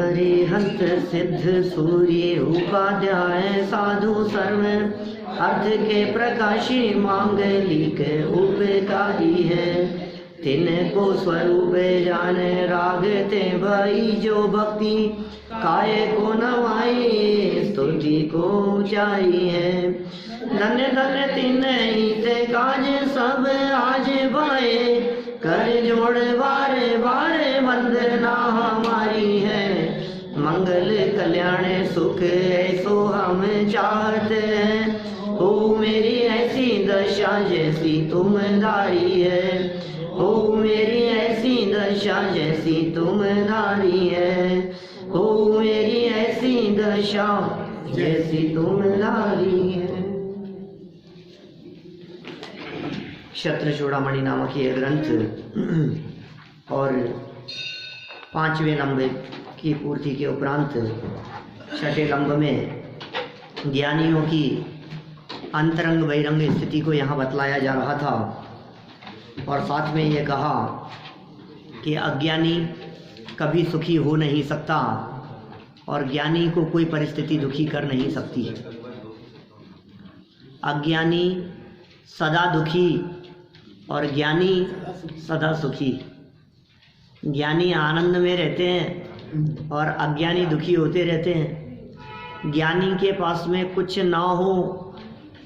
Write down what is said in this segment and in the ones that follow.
हरिहंत सिद्ध सूर्य उपाध्याय साधु सर्व अर्थ के प्रकाशी मांगलिक उपकारी है। तिनको स्वरूप जान रागते भई जो भक्ति काय को नवाई स्तुति को ऊंचाई है। धन्य धन्य तिन्हीं ते काज सब आज भाए कर जोड़ बारे बारे वंदना हमारी है। मंगल कल्याण सुख ऐसो हम चाहते हैं। हो मेरी ऐसी दशा जैसी तुम धारी है। हो मेरी ऐसी दशा जैसी तुम धारी है। हो मेरी ऐसी दशा जैसी तुम धारी है। क्षत्र चूड़ामणि नामक ये ग्रंथ और 5वें लंब की पूर्ति के उपरांत 6ठे लंब में ज्ञानियों की अंतरंग बहिरंग स्थिति को यहाँ बतलाया जा रहा था और साथ में ये कहा कि अज्ञानी कभी सुखी हो नहीं सकता और ज्ञानी को कोई परिस्थिति दुखी कर नहीं सकती। अज्ञानी सदा दुखी और ज्ञानी सदा सुखी। ज्ञानी आनंद में रहते हैं और अज्ञानी दुखी होते रहते हैं। ज्ञानी के पास में कुछ ना हो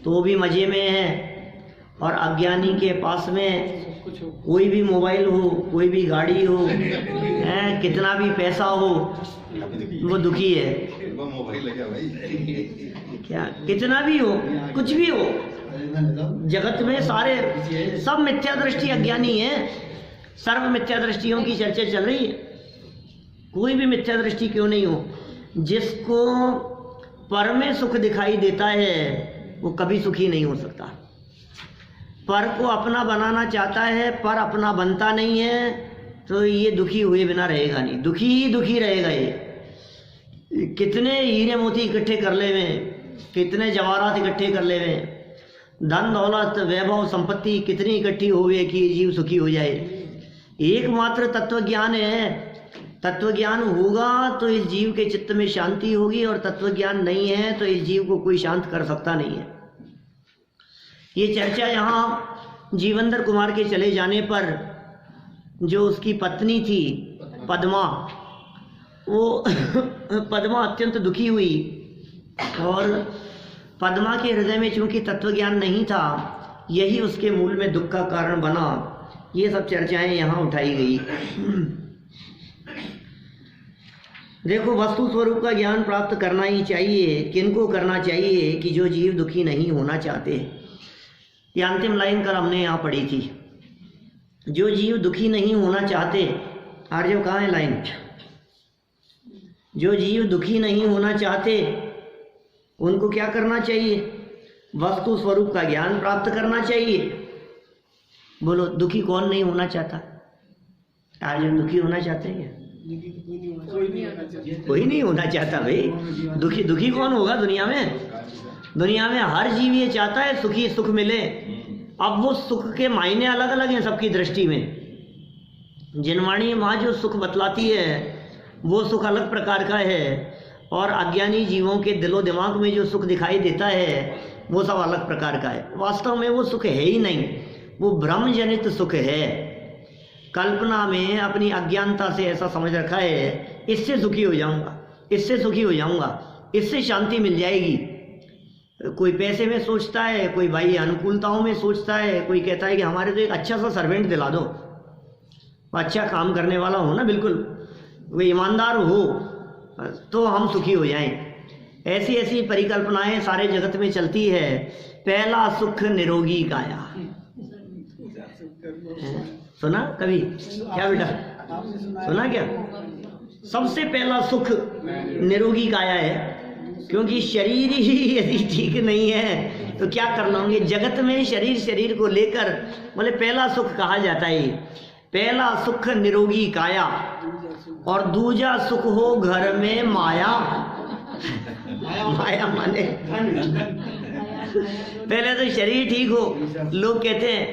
तो भी मज़े में है और अज्ञानी के पास में कोई भी मोबाइल हो, कोई भी गाड़ी हो, कितना भी पैसा हो, वो दुखी है। क्या कितना भी हो, कुछ भी हो, जगत में सारे सब मिथ्या दृष्टि अज्ञानी है। सर्व मिथ्या दृष्टियों की चर्चा चल रही है। कोई भी मिथ्या दृष्टि क्यों नहीं हो, जिसको पर में सुख दिखाई देता है वो कभी सुखी नहीं हो सकता। पर को अपना बनाना चाहता है, पर अपना बनता नहीं है, तो ये दुखी हुए बिना रहेगा नहीं, दुखी ही दुखी रहेगा। ये कितने हीरे मोती इकट्ठे कर ले में, कितने जवाहरात इकट्ठे कर ले में, धन दौलत वैभव संपत्ति कितनी इकट्ठी होवे कि जीव सुखी हो जाए। एकमात्र तत्व ज्ञान है। तत्व ज्ञान होगा तो इस जीव के चित्त में शांति होगी और तत्व ज्ञान नहीं है तो इस जीव को कोई शांत कर सकता नहीं है। ये चर्चा यहाँ जीवेंद्र कुमार के चले जाने पर जो उसकी पत्नी थी पद्मा, वो पद्मा अत्यंत दुखी हुई और पद्मा के हृदय में चूंकि तत्वज्ञान नहीं था, यही उसके मूल में दुख का कारण बना। ये सब चर्चाएं यहाँ उठाई गई। देखो, वस्तु स्वरूप का ज्ञान प्राप्त करना ही चाहिए। किनको करना चाहिए कि जो जीव दुखी नहीं होना चाहते। ये अंतिम लाइन कल हमने यहाँ पढ़ी थी। जो जीव दुखी नहीं होना चाहते, आर्य कहाँ है लाइन? जो जीव दुखी नहीं होना चाहते उनको क्या करना चाहिए? वस्तु स्वरूप का ज्ञान प्राप्त करना चाहिए। बोलो, दुखी कौन नहीं होना चाहता? आर्य दुखी होना चाहते हैं क्या? कोई नहीं होना चाहता भाई। दुखी दुखी कौन होगा दुनिया में? दुनिया में हर जीव ये चाहता है सुखी सुख मिले। अब वो सुख के मायने अलग अलग हैं सबकी दृष्टि में। जिनवाणी माँ जो सुख बतलाती है वो सुख अलग प्रकार का है और अज्ञानी जीवों के दिलो दिमाग में जो सुख दिखाई देता है वो सब अलग प्रकार का है। वास्तव में वो सुख है ही नहीं, वो भ्रम जनित सुख है। कल्पना में अपनी अज्ञानता से ऐसा समझ रखा है, इससे सुखी हो जाऊंगा, इससे सुखी हो जाऊंगा, इससे शांति मिल जाएगी। कोई पैसे में सोचता है, कोई भाई अनुकूलताओं में सोचता है, कोई कहता है कि हमारे तो एक अच्छा सा सर्वेंट दिला दो, अच्छा काम करने वाला हो ना, बिल्कुल कोई ईमानदार हो तो हम सुखी हो जाएं। ऐसी ऐसी परिकल्पनाएं सारे जगत में चलती है। पहला सुख निरोगी काया। सुना कभी क्या बेटा? सुना क्या? सबसे पहला सुख निरोगी काया है, क्योंकि शरीर ही यदि ठीक नहीं है तो क्या कर लोगे जगत में। शरीर को लेकर बोले पहला सुख कहा जाता है। पहला सुख निरोगी काया और दूजा सुख हो घर में माया। माया माने पहले तो शरीर ठीक हो लोग कहते हैं,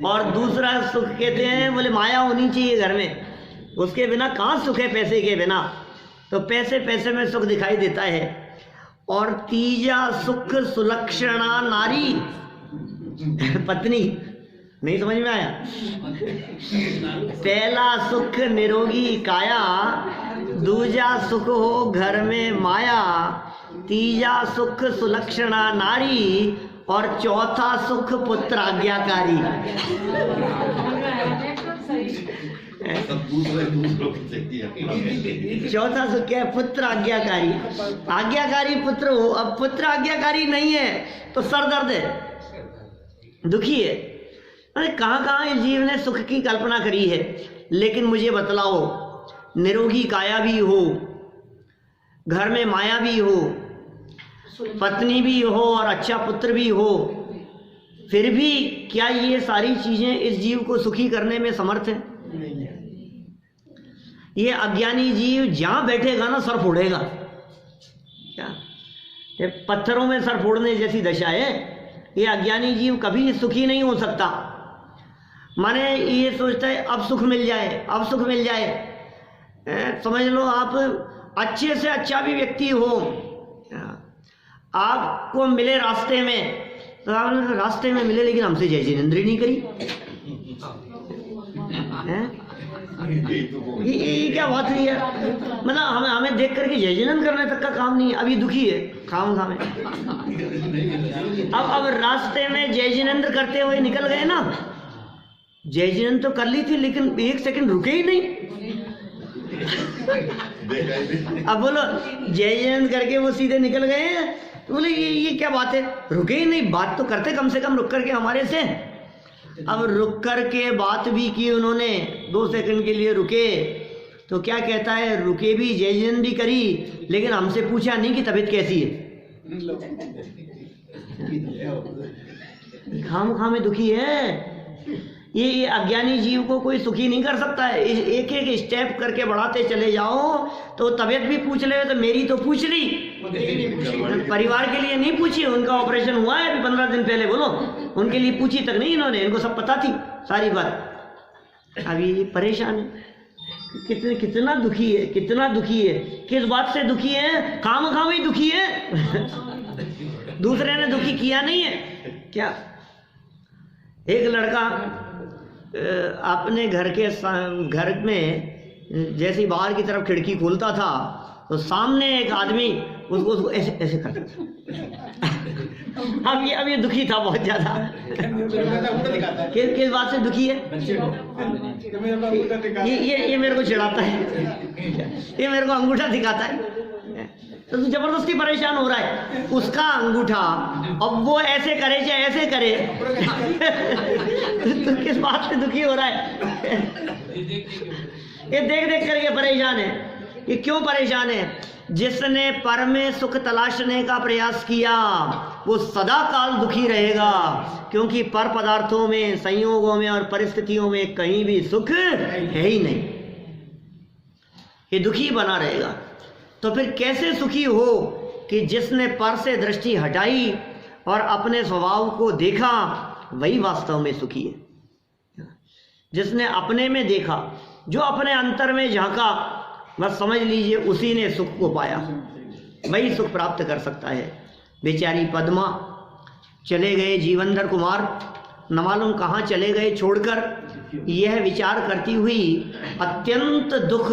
और दूसरा सुख कहते हैं बोले माया होनी चाहिए घर में। उसके बिना कहाँ सुख है? पैसे के बिना तो पैसे पैसे में सुख दिखाई देता है। और तीजा सुख सुलक्षणा नारी, पत्नी, नहीं समझ में आया? पहला सुख निरोगी काया, दूजा सुख हो घर में माया, तीजा सुख सुलक्षणा नारी, और चौथा सुख पुत्र आज्ञाकारी। चौथा सुख क्या है? पुत्र आज्ञाकारी। आज्ञाकारी पुत्र हो। अब पुत्र आज्ञाकारी नहीं है तो सर दर्द है, दुखी है। अरे कहाँ कहाँ इस जीव ने सुख की कल्पना करी है। लेकिन मुझे बतलाओ, निरोगी काया भी हो, घर में माया भी हो, पत्नी भी हो और अच्छा पुत्र भी हो, फिर भी क्या ये सारी चीजें इस जीव को सुखी करने में समर्थ है? ये अज्ञानी जीव जहां बैठेगा ना सर फोड़ेगा। क्या ये पत्थरों में सर फोड़ने जैसी दशा है। ये अज्ञानी जीव कभी सुखी नहीं हो सकता। माने ये सोचता है अब सुख मिल जाए, अब सुख मिल जाए। समझ लो आप अच्छे से अच्छा भी व्यक्ति हो, आपको मिले रास्ते में, तो आपने रास्ते में मिले लेकिन हमसे जय जिनेंद्री नहीं करी, ये क्या बात हुई है? मतलब हमें देख करके जय जिनेंद्र करने तक का काम नहीं है। अभी दुखी है खाम खामे। अब रास्ते में जय जिनेंद्र करते हुए निकल गए ना, जय जिनेंद्र तो कर ली थी लेकिन एक सेकंड रुके ही नहीं। अब बोलो जय जिनेंद्र करके वो सीधे निकल गए हैं, तो बोले ये क्या बात है? रुके ही नहीं, बात तो करते कम से कम रुक करके हमारे से। अब रुक करके बात भी की उन्होंने, 2 सेकंड के लिए रुके, तो क्या कहता है, रुके भी जय जिनेंद्र भी करी लेकिन हमसे पूछा नहीं कि तबीयत कैसी है। खाम खामे दुखी है। ये अज्ञानी जीव को कोई सुखी नहीं कर सकता है। एक एक स्टेप करके बढ़ाते चले जाओ तो तबीयत भी पूछ ले, तो मेरी तो पूछ ली, परिवार के लिए नहीं पूछी। उनका ऑपरेशन हुआ है अभी 15 दिन पहले, बोलो उनके लिए पूछी तक नहीं इन्होंने, इनको सब पता थी सारी बात। अभी परेशान है, कितना दुखी है, कितना दुखी है। किस बात से दुखी है? काम खाम ही दुखी है। दूसरे ने दुखी किया नहीं है क्या? एक लड़का अपने घर में जैसे बाहर की तरफ खिड़की खोलता था तो सामने एक आदमी उसको ऐसे ऐसे करता था। अब ये दुखी था बहुत ज्यादा। किस बात से दुखी है? ये मेरे को चिढ़ाता है, ये मेरे को अंगूठा दिखाता है, तो जबरदस्ती परेशान हो रहा है। उसका अंगूठा अब वो ऐसे करे चाहे ऐसे करे, तो किस बात से दुखी हो रहा है? ये देख देख करके परेशान है। ये क्यों परेशान है? जिसने पर में सुख तलाशने का प्रयास किया वो सदा काल दुखी रहेगा, क्योंकि पर पदार्थों में, संयोगों में और परिस्थितियों में कहीं भी सुख है ही नहीं। ये दुखी बना रहेगा। तो फिर कैसे सुखी हो? कि जिसने पर से दृष्टि हटाई और अपने स्वभाव को देखा, वही वास्तव में सुखी है। जिसने अपने में देखा, जो अपने अंतर में झांका, बस समझ लीजिए उसी ने सुख को पाया, वही सुख प्राप्त कर सकता है। बेचारी पद्मा, चले गए जीवनधर कुमार, न मालूम कहाँ चले गए छोड़कर। यह विचार करती हुई अत्यंत दुख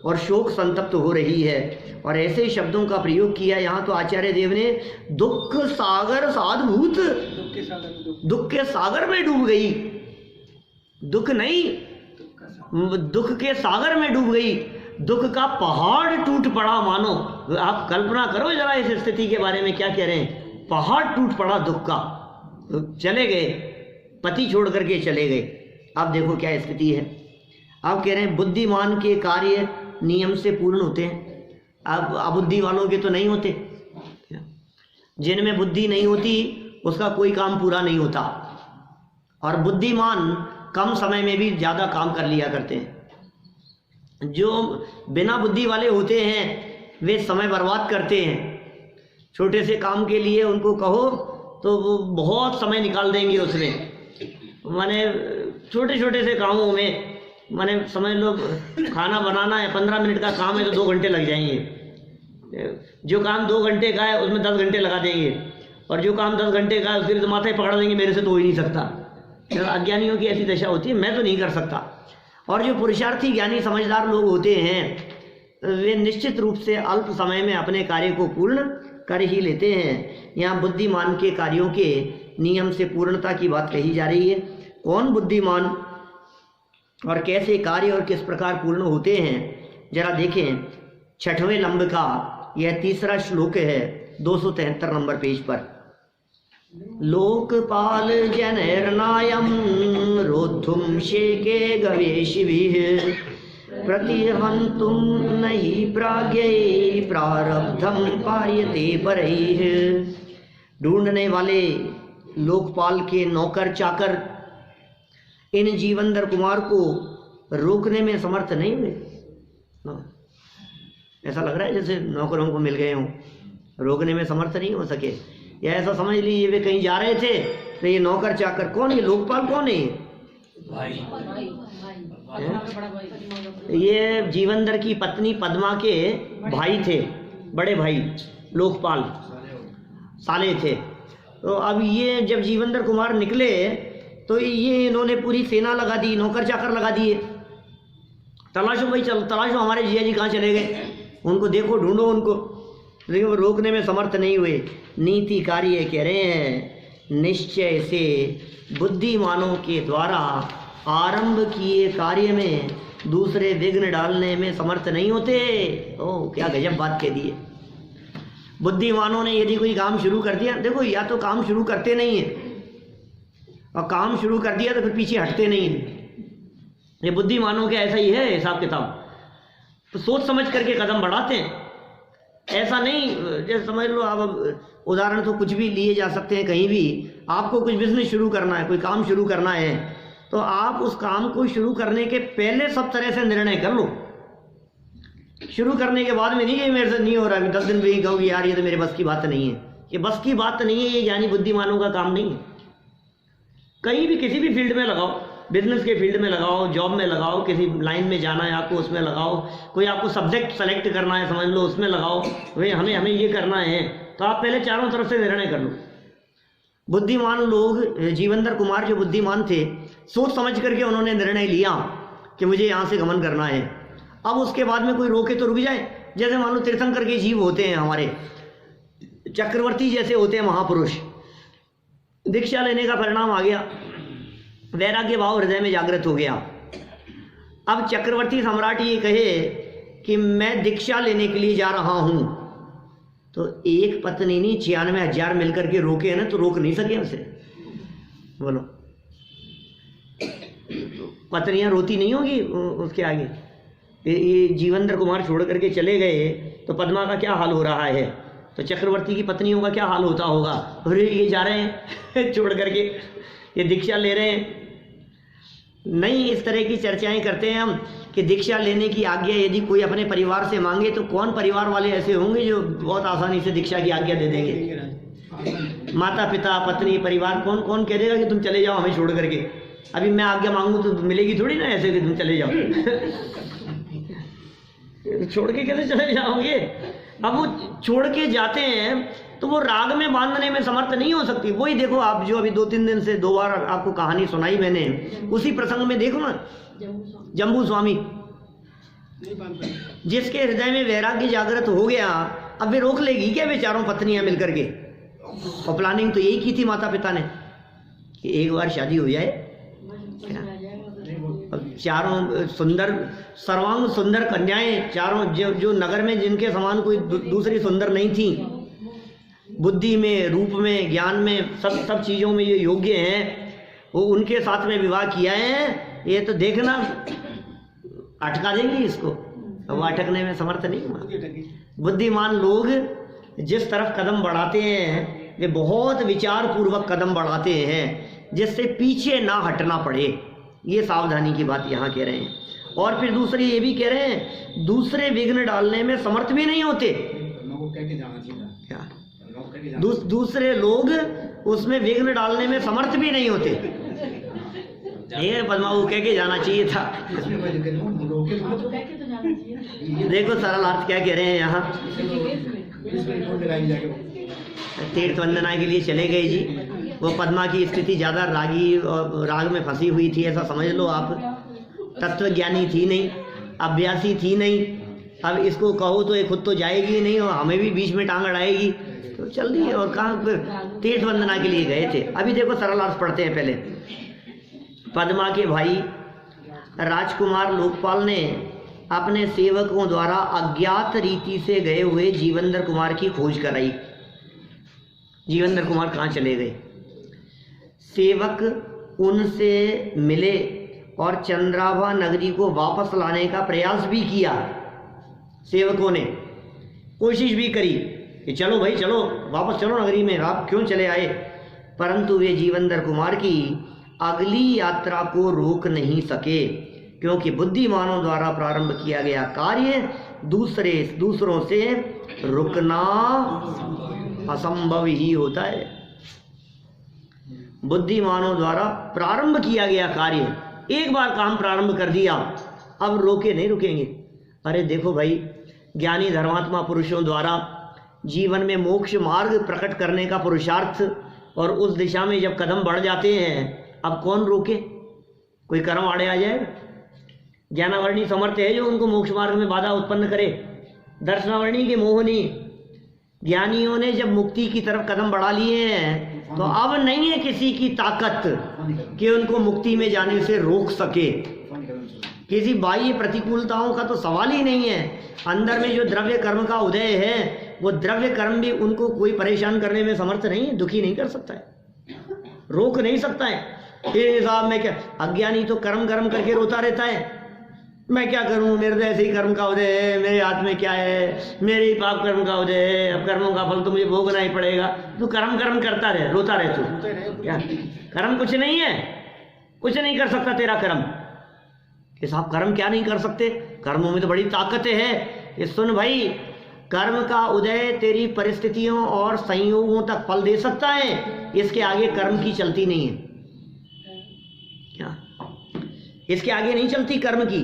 और शोक संतप्त हो रही है। और ऐसे शब्दों का प्रयोग किया यहाँ तो आचार्य देव ने, दुख सागर साधभूत, दुख के सागर में डूब गई। दुख नहीं, दुख के सागर में डूब गई। दुख का पहाड़ टूट पड़ा मानो। आप कल्पना करो जरा इस स्थिति के बारे में, क्या कह रहे हैं? पहाड़ टूट पड़ा दुख का। तो चले गए, पति छोड़ करके चले गए। अब देखो क्या स्थिति है। आप कह रहे हैं बुद्धिमान के कार्य नियम से पूर्ण होते हैं, अब अबुद्धि वालों के तो नहीं होते। जिनमें बुद्धि नहीं होती उसका कोई काम पूरा नहीं होता, और बुद्धिमान कम समय में भी ज़्यादा काम कर लिया करते हैं। जो बिना बुद्धि वाले होते हैं वे समय बर्बाद करते हैं। छोटे से काम के लिए उनको कहो तो वो बहुत समय निकाल देंगे उसमें, माने छोटे छोटे से कामों में माने समझ लो खाना बनाना है 15 मिनट का काम है तो 2 घंटे लग जाएंगे। जो काम 2 घंटे का है उसमें 10 घंटे लगा देंगे, और जो काम 10 घंटे का है उसके लिए तो माथा ही पकड़ देंगे, मेरे से तो हो ही नहीं सकता। अज्ञानियों की ऐसी दशा होती है, मैं तो नहीं कर सकता। और जो पुरुषार्थी ज्ञानी समझदार लोग होते हैं वे निश्चित रूप से अल्प समय में अपने कार्य को पूर्ण कर ही लेते हैं। यहाँ बुद्धिमान के कार्यों के नियम से पूर्णता की बात कही जा रही है। कौन बुद्धिमान और कैसे कार्य और किस प्रकार पूर्ण होते हैं जरा देखें। 6वें लंब का यह तीसरा श्लोक है, 273 नंबर पेज पर। लोकपाल जनैर्नायं रोद्धुं शेके गवेशिभिः प्रतिहन्तुं नहि प्राज्ञै प्रारब्धं पार्यते परैः। ढूंढने वाले लोकपाल के नौकर चाकर इन जीवनधर कुमार को रोकने में समर्थ नहीं हुए। ऐसा लग रहा है जैसे नौकरों को मिल गए हों, रोकने में समर्थ नहीं हो सके। या ऐसा समझ लीजिए वे कहीं जा रहे थे तो ये नौकर चाकर कौन है, लोकपाल कौन है? ये जीवनधर की पत्नी पद्मा के भाई थे, बड़े भाई लोकपाल साले थे। तो अब ये जब जीवनधर कुमार निकले तो ये इन्होंने पूरी सेना लगा दी, नौकर चाकर लगा दिए। तलाशो भाई, चल तलाशो हमारे जिया जी कहाँ चले गए, उनको देखो, ढूंढो उनको। लेकिन वो रोकने में समर्थ नहीं हुए। नीति कार्य कह रहे हैं निश्चय से बुद्धिमानों के द्वारा आरंभ किए कार्य में दूसरे विघ्न डालने में समर्थ नहीं होते। ओह क्या गजब बात कह दी है। बुद्धिमानों ने यदि कोई काम शुरू कर दिया, देखो या तो काम शुरू करते नहीं है, और काम शुरू कर दिया तो फिर पीछे हटते नहीं है। ये बुद्धिमानों के ऐसा ही है हिसाब किताब, तो सोच समझ करके कदम बढ़ाते हैं। ऐसा नहीं जैसे समझ लो आप, उदाहरण तो कुछ भी लिए जा सकते हैं। कहीं भी आपको कुछ बिजनेस शुरू करना है, कोई काम शुरू करना है, तो आप उस काम को शुरू करने के पहले सब तरह से निर्णय कर लो। शुरू करने के बाद में नहीं कि मेरे से नहीं हो रहा, 10 दिन भी कहोगे यार ये तो मेरे बस की बात नहीं है। ये बस की बात नहीं है, ये ज्ञानी बुद्धिमानों का काम नहीं है। कहीं भी किसी भी फील्ड में लगाओ, बिजनेस के फील्ड में लगाओ, जॉब में लगाओ, किसी लाइन में जाना है आपको उसमें लगाओ, कोई आपको सब्जेक्ट सेलेक्ट करना है समझ लो उसमें लगाओ, भाई हमें ये करना है, तो आप पहले चारों तरफ से निर्णय कर लो। बुद्धिमान लोग, जीवनधर कुमार जो बुद्धिमान थे, सोच समझ करके उन्होंने निर्णय लिया कि मुझे यहाँ से गमन करना है। अब उसके बाद में कोई रोके तो रुक जाए। जैसे मान लो तीर्थंकर के जीव होते हैं हमारे, चक्रवर्ती जैसे होते हैं महापुरुष, दीक्षा लेने का परिणाम आ गया, वैराग्य भाव हृदय में जागृत हो गया। अब चक्रवर्ती सम्राट ये कहे कि मैं दीक्षा लेने के लिए जा रहा हूं, तो एक पत्नी नहीं 96,000 मिलकर के रोके हैं ना, तो रोक नहीं सके उसे। बोलो पत्नियां रोती नहीं होगी उसके आगे। ये जीवनधर कुमार छोड़ करके चले गए तो पद्मा का क्या हाल हो रहा है, तो चक्रवर्ती की पत्नियों का क्या हाल होता होगा। अरे ये जा रहे हैं छोड़ करके, ये दीक्षा ले रहे हैं। नहीं, इस तरह की चर्चाएं करते हैं हम कि दीक्षा लेने की आज्ञा यदि कोई अपने परिवार से मांगे तो कौन परिवार वाले ऐसे होंगे जो बहुत आसानी से दीक्षा की आज्ञा दे देंगे। माता पिता पत्नी परिवार कौन कौन कह देगा कि तुम चले जाओ हमें छोड़ करके। अभी मैं आज्ञा मांगू तो मिलेगी थोड़ी ना ऐसे कि तुम चले जाओ छोड़ के कैसे चले जाओगे। अब वो छोड़ के जाते हैं तो वो राग में बांधने में समर्थ नहीं हो सकती। वही देखो आप, जो अभी 2-3 दिन से 2 बार आपको कहानी सुनाई मैंने, उसी प्रसंग में देखो ना, जम्बू स्वामी जिसके हृदय में वैराग्य जागृत हो गया, अब वे रोक लेगी क्या वे चारों पत्नियां मिलकर के। और प्लानिंग तो यही की थी माता पिता ने कि एक बार शादी हो जाए। चारों सुंदर सर्वांग सुंदर कन्याएं, चारों जो नगर में जिनके समान कोई दूसरी सुंदर नहीं थी, बुद्धि में, रूप में, ज्ञान में, सब चीजों में ये योग्य हैं, वो उनके साथ में विवाह किया है। ये तो देखना अटका देंगी इसको, वो अटकने में समर्थ नहीं हुआ। बुद्धिमान लोग जिस तरफ कदम बढ़ाते हैं वे बहुत विचार पूर्वक कदम बढ़ाते हैं, जिससे पीछे ना हटना पड़े। ये सावधानी की बात यहाँ कह रहे हैं। और फिर दूसरी ये भी कह रहे हैं, दूसरे विघ्न डालने में समर्थ भी नहीं होते। क्या दूसरे लोग उसमें विघ्न डालने में समर्थ भी नहीं होते। ये पद्मा वो कह के जाना चाहिए था। देखो सरल अर्थ क्या कह रहे हैं यहाँ। तीर्थ वंदना के लिए चले गए जी। वो पद्मा की स्थिति ज़्यादा रागी और राग में फंसी हुई थी, ऐसा समझ लो आप। तत्वज्ञानी थी नहीं, अभ्यासी थी नहीं। अब इसको कहो तो ये खुद तो जाएगी नहीं और हमें भी बीच में टांग अड़ाएगी, तो चल रही है। और कहाँ तीर्थ वंदना के लिए गए थे। अभी देखो सरल अर्थ पढ़ते हैं पहले। पद्मा के भाई राजकुमार लोकपाल ने अपने सेवकों द्वारा अज्ञात रीति से गए हुए जीवेंद्र कुमार की खोज कराई। जीवेंद्र कुमार कहाँ चले गए? सेवक उनसे मिले और चंद्राभा नगरी को वापस लाने का प्रयास भी किया। सेवकों ने कोशिश भी करी कि चलो भाई चलो, वापस चलो नगरी में, आप क्यों चले आए? परंतु वे जीवेंद्र कुमार की अगली यात्रा को रोक नहीं सके, क्योंकि बुद्धिमानों द्वारा प्रारंभ किया गया कार्य दूसरों से रुकना असंभव ही होता है। बुद्धिमानों द्वारा प्रारंभ किया गया कार्य, एक बार काम प्रारंभ कर दिया, अब रोके नहीं रुकेंगे। अरे देखो भाई, ज्ञानी धर्मात्मा पुरुषों द्वारा जीवन में मोक्ष मार्ग प्रकट करने का पुरुषार्थ और उस दिशा में जब कदम बढ़ जाते हैं, अब कौन रोके? कोई कर्म आड़े आ जाएगा? ज्ञानावर्णी समर्थ है जो उनको मोक्ष मार्ग में बाधा उत्पन्न करे। दर्शनावर्णी के मोहनी ज्ञानियों ने जब मुक्ति की तरफ कदम बढ़ा लिए हैं, तो अब नहीं है किसी की ताकत कि उनको मुक्ति में जाने से रोक सके। किसी बाह्य प्रतिकूलताओं का तो सवाल ही नहीं है। अंदर में जो द्रव्य कर्म का उदय है, वो द्रव्य कर्म भी उनको कोई परेशान करने में समर्थ नहीं है, दुखी नहीं कर सकता है, रोक नहीं सकता है। ये साहब मैं क्या, अज्ञानी तो कर्म कर्म करके रोता रहता है, मैं क्या करूं, मेरे तो ऐसे ही कर्म का उदय है, मेरे हाथ में क्या है, मेरे ही पाप कर्म का उदय है, अब कर्मों का फल तो मुझे भोगना ही पड़ेगा। तू कर्म कर्म करता रहे, रोता रहे। तू क्या कर्म कुछ नहीं है, कुछ नहीं कर सकता तेरा कर्म। कि साहब कर्म क्या नहीं कर सकते? कर्मों में तो बड़ी ताकत है। ये सुन भाई, कर्म का उदय तेरी परिस्थितियों और संयोगों तक फल दे सकता है, इसके आगे कर्म की चलती नहीं है। क्या इसके आगे नहीं चलती कर्म की?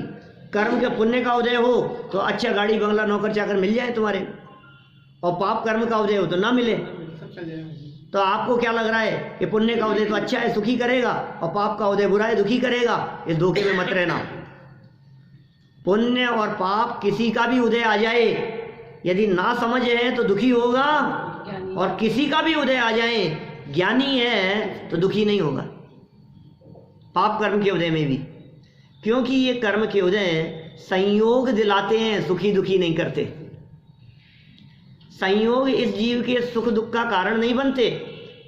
कर्म के पुण्य का उदय हो तो अच्छा गाड़ी बंगला नौकर चाकर मिल जाए तुम्हारे, और पाप कर्म का उदय हो तो ना मिले। तो आपको क्या लग रहा है कि पुण्य का उदय तो अच्छा है, सुखी करेगा, और पाप का उदय बुरा है, दुखी करेगा? इस धोखे में मत रहना। पुण्य और पाप किसी का भी उदय आ जाए, यदि ना समझ है तो दुखी होगा, और किसी का भी उदय आ जाए, ज्ञानी है तो दुखी नहीं होगा। पाप कर्म के उदय में भी, क्योंकि ये कर्म के उदय संयोग दिलाते हैं, सुखी दुखी नहीं करते। संयोग इस जीव के सुख दुख का कारण नहीं बनते।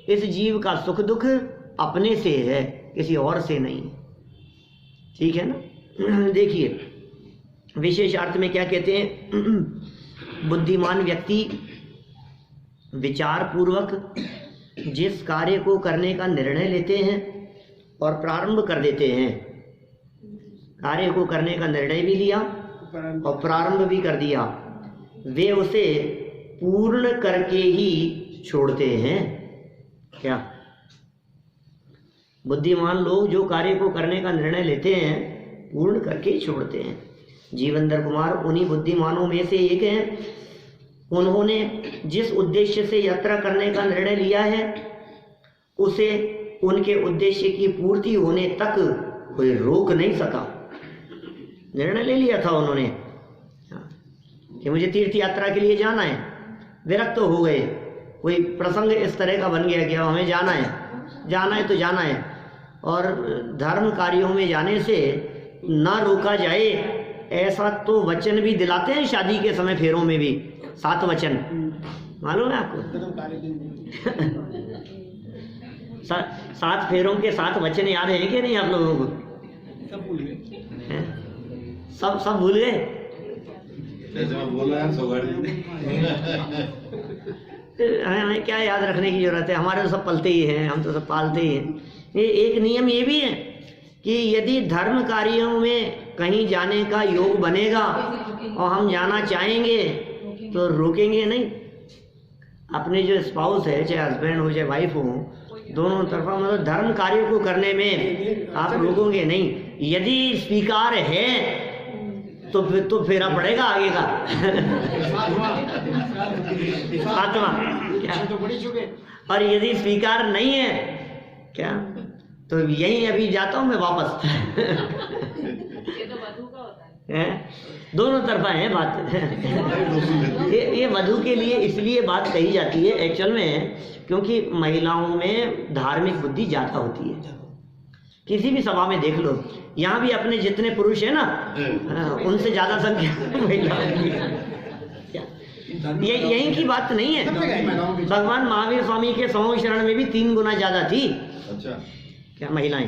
इस जीव का सुख दुख अपने से है, किसी और से नहीं। ठीक है ना? देखिए विशेष अर्थ में क्या कहते हैं? बुद्धिमान व्यक्ति विचार पूर्वक जिस कार्य को करने का निर्णय लेते हैं और प्रारंभ कर देते हैं, कार्य को करने का निर्णय भी लिया और प्रारंभ भी कर दिया, वे उसे पूर्ण करके ही छोड़ते हैं। क्या बुद्धिमान लोग जो कार्य को करने का निर्णय लेते हैं, पूर्ण करके ही छोड़ते हैं। जीवेंद्र कुमार उन्हीं बुद्धिमानों में से एक हैं। उन्होंने जिस उद्देश्य से यात्रा करने का निर्णय लिया है, उसे उनके उद्देश्य की पूर्ति होने तक कोई रोक नहीं सका। निर्णय ले लिया था उन्होंने कि मुझे तीर्थ यात्रा के लिए जाना है, विरक्त तो हो गए, कोई प्रसंग इस तरह का बन गया कि हमें जाना है तो जाना है, और धर्म कार्यों में जाने से ना रोका जाए, ऐसा तो वचन भी दिलाते हैं शादी के समय, फेरों में भी 7 वचन मालूम है आपको? 7 फेरों के 7 वचन याद हैं कि नहीं आप लोगों को? सब भूल गए? सब भूल गए? हमें क्या याद रखने की जरूरत है, हमारे तो सब पलते ही हैं, हम तो सब पालते ही हैं। ये एक नियम ये भी है कि यदि धर्म कार्यों में कहीं जाने का योग बनेगा और हम जाना चाहेंगे तो रोकेंगे नहीं। अपने जो स्पाउस है, चाहे हस्बैंड हो चाहे वाइफ हो, दोनों तरफा मतलब धर्म कार्य को करने में आप रोकोगे नहीं। यदि स्वीकार है तो फेरा पड़ेगा आगे का। आत्मा क्या? और यदि स्वीकार नहीं है क्या तो यही अभी जाता हूं मैं वापस। ये तो वधू का होता है। दोनों तरफा है बात। ये वधू के लिए इसलिए बात कही जाती है एक्चुअल में, क्योंकि महिलाओं में धार्मिक बुद्धि ज्यादा होती है। किसी भी सभा में देख लो, यहाँ भी अपने जितने पुरुष है ना उनसे ज्यादा संख्या महिलाओं की। ये यही की बात नहीं है। भगवान महावीर स्वामी के समूह शरण में भी 3 गुना ज्यादा थी। अच्छा क्या महिलाएं?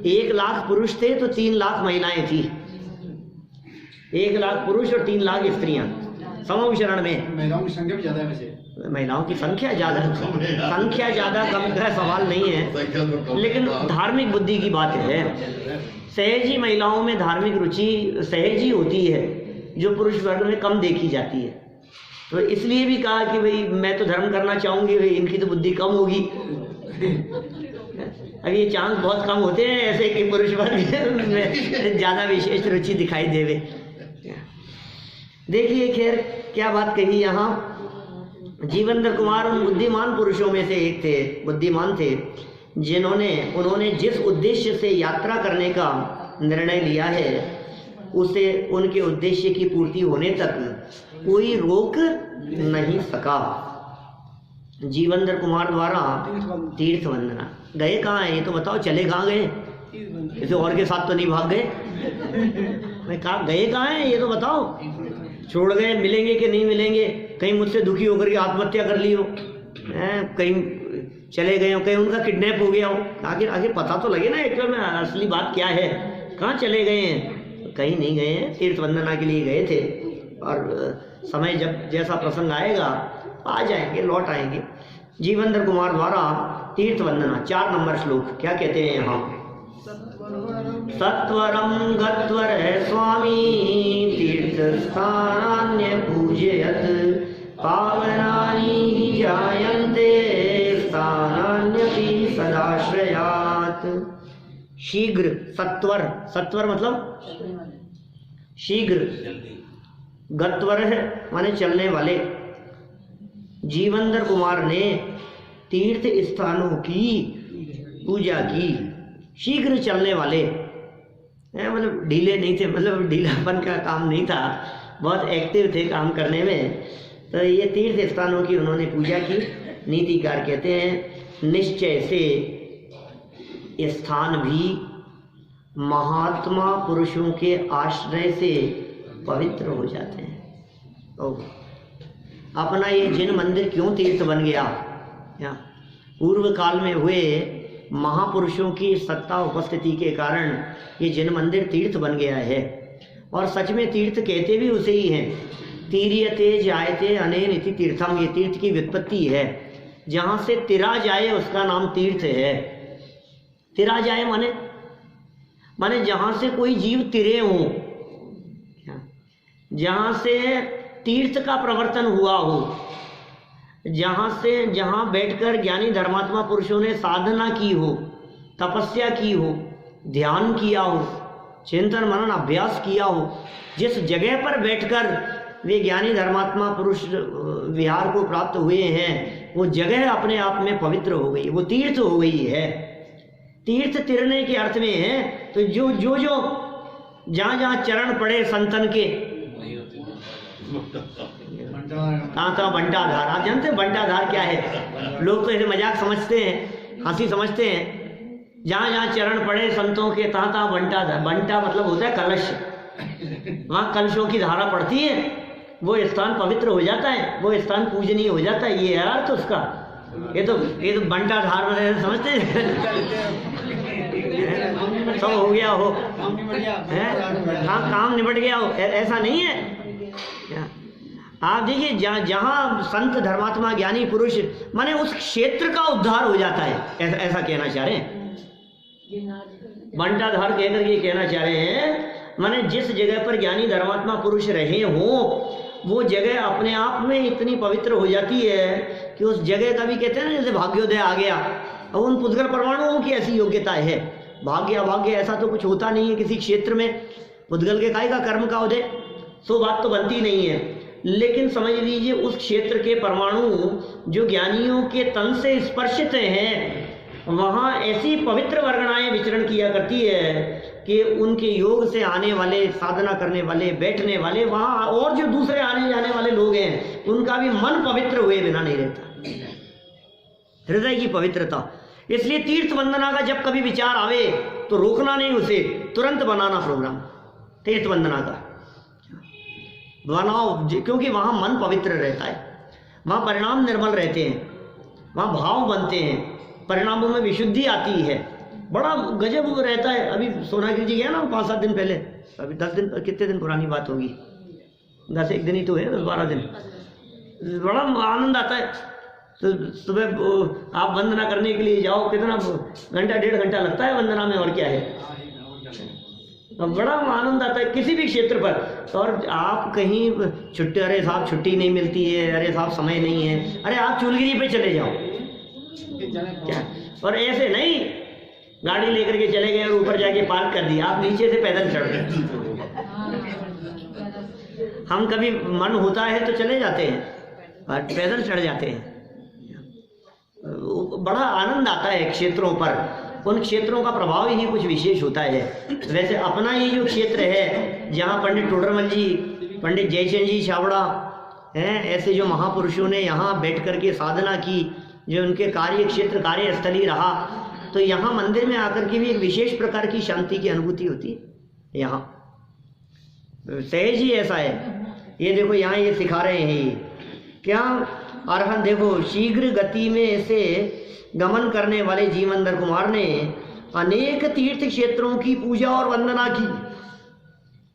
1 लाख पुरुष थे तो 3 लाख महिलाएं थी। 1 लाख पुरुष और 3 लाख स्त्रियां समूह शरण में। महिलाओं की संख्या भी ज्यादा है वैसे। महिलाओं की संख्या ज्यादा कम का सवाल नहीं है, लेकिन धार्मिक बुद्धि की बात है। सहज ही महिलाओं में धार्मिक रुचि सहज ही होती है, जो पुरुष वर्ग में कम देखी जाती है। तो इसलिए भी कहा कि भाई मैं तो धर्म करना चाहूंगी, भाई इनकी तो बुद्धि कम होगी। अब ये चांस बहुत कम होते हैं ऐसे कि पुरुष वर्ग में ज्यादा विशेष रुचि दिखाई देवे। देखिए खैर क्या बात कही यहाँ। जीवेंद्र कुमार उन बुद्धिमान पुरुषों में से एक थे, बुद्धिमान थे, उन्होंने जिस उद्देश्य से यात्रा करने का निर्णय लिया है उसे उनके उद्देश्य की पूर्ति होने तक कोई रोक नहीं सका। जीवेंद्र कुमार द्वारा तीर्थ वंदना गए कहाँ है ये तो बताओ, चले कहाँ गए? किसी और के साथ तो नहीं भाग गए। मैं कहा गए कहाँ हैं ये तो बताओ। छोड़ गए, मिलेंगे कि नहीं मिलेंगे, कहीं मुझसे दुखी होकर के आत्महत्या कर ली हो, कहीं चले गए हो, कहीं उनका किडनैप हो गया हो। आखिर पता तो लगे ना एक्चुअल में असली बात क्या है। कहाँ चले गए हैं? कहीं नहीं गए हैं, तीर्थ वंदना के लिए गए थे। और समय जब जैसा प्रसंग आएगा आ जाएंगे, लौट आएंगे। जीवेंद्र कुमार द्वारा तीर्थ वंदना 4 नंबर श्लोक क्या कहते हैं यहाँ? सत्वरम गत्वर स्वामी तीर्थस्थानान्य पूजयत पावनानि जायन्ते स्थानान्यपि सदाश्रयात्। शीघ्र, सत्वर मतलब शीघ्र, गत्वर है माने चलने वाले। जीवेंद्र कुमार ने तीर्थ स्थानों की पूजा की। शीघ्र चलने वाले मतलब ढीले नहीं थे, मतलब ढीलापन का काम नहीं था, बहुत एक्टिव थे काम करने में। तो ये तीर्थ स्थानों की उन्होंने पूजा की। नीतिकार कहते हैं निश्चय से स्थान भी महात्मा पुरुषों के आश्रय से पवित्र हो जाते हैं। तो अपना ये जिन मंदिर क्यों तीर्थ बन गया? पूर्व काल में हुए महापुरुषों की सत्ता उपस्थिति के कारण ये जिन मंदिर तीर्थ बन गया है। और सच में तीर्थ कहते भी उसे ही हैं। तीर्यते जायते अनेन इति तीर्थम, ये तीर्थ की व्युत्पत्ति है। जहाँ से तिरा जाए उसका नाम तीर्थ है। तिरा जाए माने जहाँ से कोई जीव तिरे हो, जहाँ से तीर्थ का प्रवर्तन हुआ हो, जहाँ बैठकर ज्ञानी धर्मात्मा पुरुषों ने साधना की हो, तपस्या की हो, ध्यान किया हो, चिंतन मनन अभ्यास किया हो, जिस जगह पर बैठकर वे ज्ञानी धर्मात्मा पुरुष विहार को प्राप्त हुए हैं, वो जगह अपने आप में पवित्र हो गई, वो तीर्थ हो गई है। तीर्थ तिरने के अर्थ में है तो जो जहाँ चरण पड़े संतन के, तो बंटाधार, आप जानते हैं बंटाधार क्या है? लोग तो ऐसे मजाक समझते हैं, हंसी समझते हैं। जहाँ चरण पड़े संतों के तहाँ बंटाधार। बंटा मतलब होता है कलश। वहाँ कलशों की धारा पड़ती है, वो स्थान पवित्र हो जाता है, वो स्थान पूजनीय हो जाता है। ये है अर्थ उसका। ये तो बंटाधार में समझते हैं। सब हो गया हो, काम निबट गया हो, ऐसा नहीं है। आप देखिए जहाँ संत धर्मात्मा ज्ञानी पुरुष माने उस क्षेत्र का उद्धार हो जाता है, ऐसा कहना चाह रहे हैं। बंटाधार कहकर ये कहना चाह रहे हैं माने जिस जगह पर ज्ञानी धर्मात्मा पुरुष रहे हो वो जगह अपने आप में इतनी पवित्र हो जाती है कि उस जगह का भी कहते हैं ना, जैसे भाग्योदय आ गया। अब उन पुद्गल परमाणुओं की ऐसी योग्यता है। भाग्य अभाग्य ऐसा तो कुछ होता नहीं है किसी क्षेत्र में। पुद्गल के काय का कर्म का उदय, सो बात तो बनती नहीं है। लेकिन समझ लीजिए उस क्षेत्र के परमाणु जो ज्ञानियों के तन से स्पर्शित हैं, वहाँ ऐसी पवित्र वर्गणाएं विचरण किया करती है कि उनके योग से आने वाले, साधना करने वाले, बैठने वाले, वहाँ और जो दूसरे आने जाने वाले लोग हैं उनका भी मन पवित्र हुए बिना नहीं रहता, हृदय की पवित्रता। इसलिए तीर्थ वंदना का जब कभी विचार आवे तो रोकना नहीं, उसे तुरंत बनाना प्रोग्राम तीर्थ वंदना का बनाओ, क्योंकि वहाँ मन पवित्र रहता है, वहाँ परिणाम निर्मल रहते हैं, वहाँ भाव बनते हैं, परिणामों में विशुद्धि आती है, बड़ा गजब रहता है। अभी सोनागिरी जी गया ना 5-7 दिन पहले, अभी 10 दिन, कितने दिन पुरानी बात होगी, 10-1 दिन ही तो है, 10-12 दिन। बड़ा आनंद आता है। तो सुबह आप वंदना करने के लिए जाओ, कितना घंटा 1.5 घंटा लगता है वंदना में, और क्या है, बड़ा आनंद आता है किसी भी क्षेत्र पर। और आप कहीं छुट्टी, अरे साहब छुट्टी नहीं मिलती है, अरे साहब समय नहीं है, अरे आप चूलगिरी पे चले जाओ क्या, और ऐसे नहीं गाड़ी लेकर के चले गए और ऊपर जाके पार्क कर दिया, आप नीचे से पैदल चढ़ गए। हम कभी मन होता है तो चले जाते हैं और पैदल चढ़ जाते हैं, बड़ा आनंद आता है क्षेत्रों पर। उन क्षेत्रों का प्रभाव ही कुछ विशेष होता है। वैसे अपना ये जो क्षेत्र है, जहाँ पंडित टोडरमल जी, पंडित जयचंद जी छाबड़ा हैं, ऐसे जो महापुरुषों ने यहाँ बैठ करके साधना की, जो उनके कार्य क्षेत्र कार्यस्थली रहा, तो यहाँ मंदिर में आकर के भी एक विशेष प्रकार की शांति की अनुभूति होती है। यहाँ सहज ही ऐसा है। ये देखो यहाँ ये सिखा रहे हैं, ये क्या अरहन, देखो शीघ्र गति में ऐसे गमन करने वाले जीवंदर कुमार ने अनेक तीर्थ क्षेत्रों की पूजा और वंदना की,